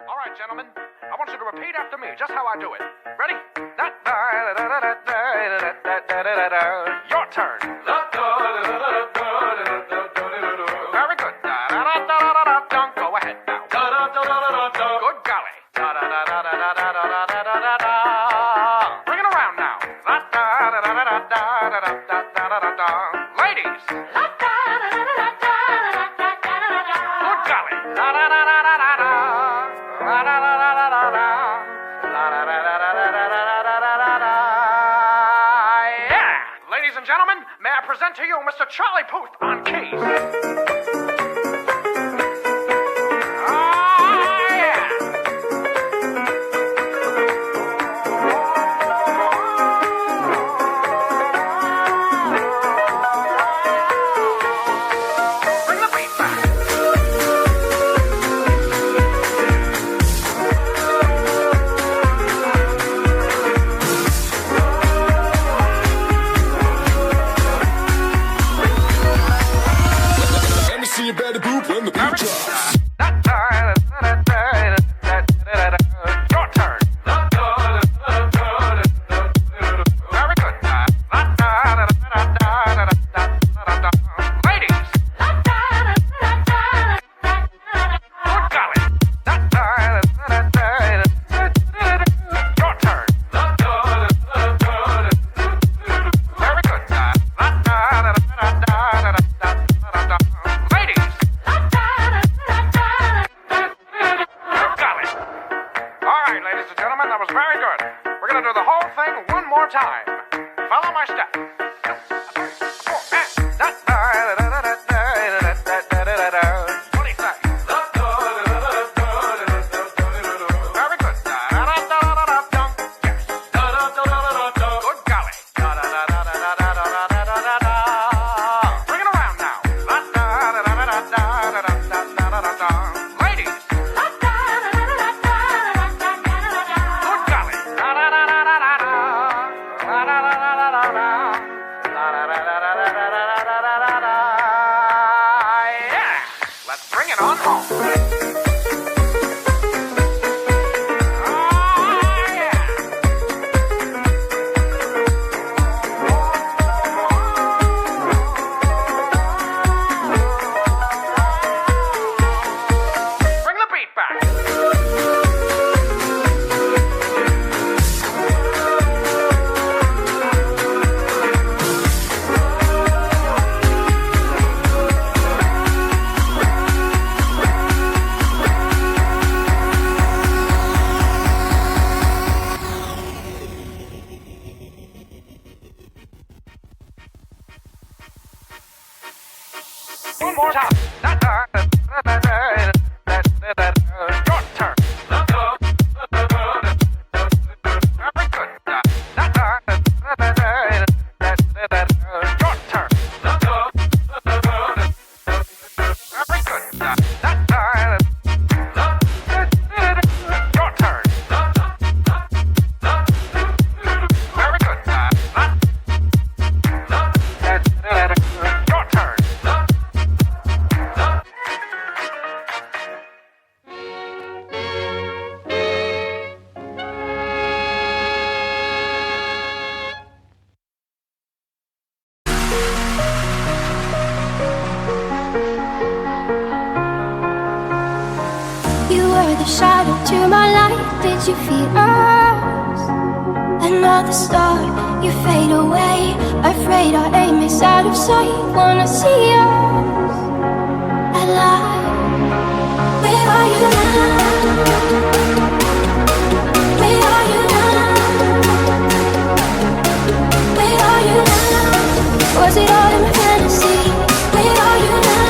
All right, gentlemen, I want you to repeat after me, just how I do it. Ready? Your turn. Very good. Go ahead now. Good golly. Bring it around now. Ladies. Good golly. Yeah! Ladies and gentlemen, may I present to you Mr. Charlie Puth on keys. You better boop when the beat drops. Your turn. Very good. Ladies. Good golly. Your turn. Very good. Ladies and gentlemen, that was very good. We're going to do the whole thing one more time. Follow my step. What do you say? Very good. Good golly. Bring it around now. Ladies. Yeah! Let's bring it on home. Bring the beat back. One more time. Your turn. Very good. Your turn. Very good. Your turn. Very good. Your turn. You were the shadow to my light. Did you feel us? Another star, you fade away. Afraid our aim is out of sight. Wanna see us alive. Where are you now? Where are you now? Where are you now? Was it all in my fantasy? Where are you now?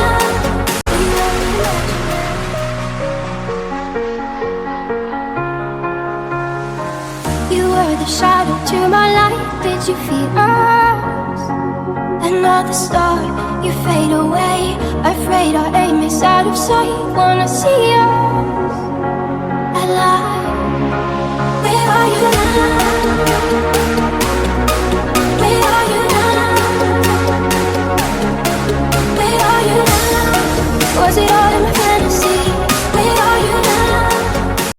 You were the shadow to my light. Did you feel us? Another star, you fade away. Afraid our aim is out of sight. Wanna see us alive. Where are you now? Where are you now? Where are you now? Was it all in my fantasy? Where are you now?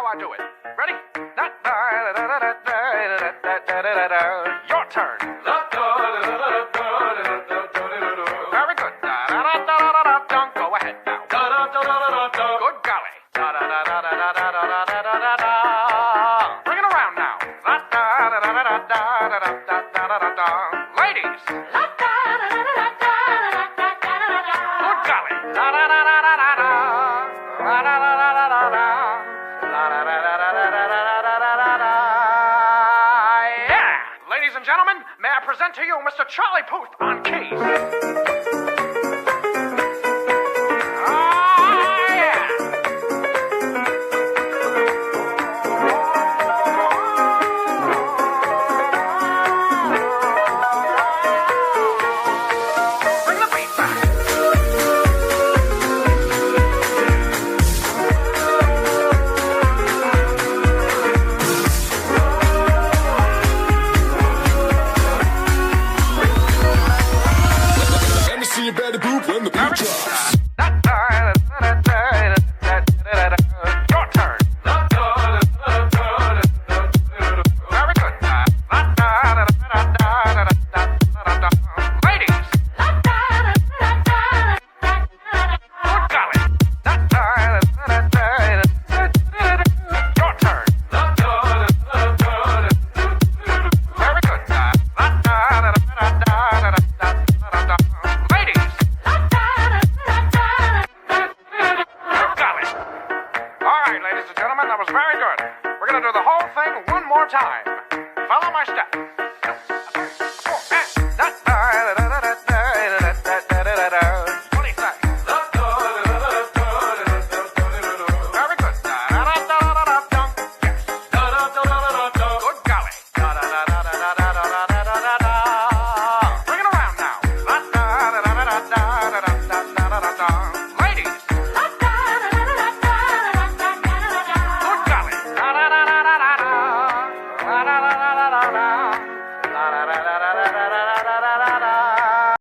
how I do it. Ready? Your turn. Very good. Go ahead now. Good golly. Bring it around now. Ladies. Good golly. Yeah. Ladies and gentlemen, may I present to you Mr. Charlie Puth on keys. Yeah. Bring the beat back. Let me see your belly boop when the beat drops. Your turn. Very good. Ladies. Good golly. Your turn. Very good. Ladies. Golly. All right, ladies and gentlemen, that was very good. We're going to do the whole thing one more time. Follow my steps.